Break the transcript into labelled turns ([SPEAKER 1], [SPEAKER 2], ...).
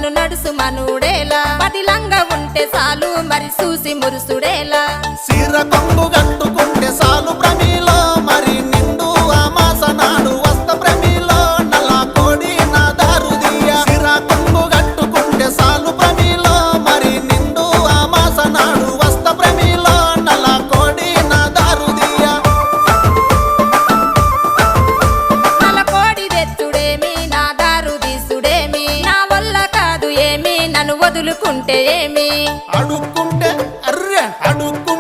[SPEAKER 1] నన్ను నడుసు మనుడేలా పదిలంగా ఉంటే చాలు మరి చూసి మురుసుడేలా
[SPEAKER 2] సిర కొంగు కట్టుకుంటే సాలు ప్రమిలో మరి నిండు అమాస నాడు వస్త ప్రమిలో నల్ల కోడి నా దారుదియ సిర కొంగు కట్టుకుంటే సాలు ప్రమిలో మరి నిండు అమాస నాడు వస్త ప్రమిలో నల్ల కోడి నా దారుదియ
[SPEAKER 1] నల్ల కోడి తెచ్చుడేమి నా దారు తీసుడేమి నా వల్ల కాదు ఏమి నన్ను వదులుకుంటే ఏమి
[SPEAKER 2] అడుక్కుంటే అర్రె అడుక్కుంటే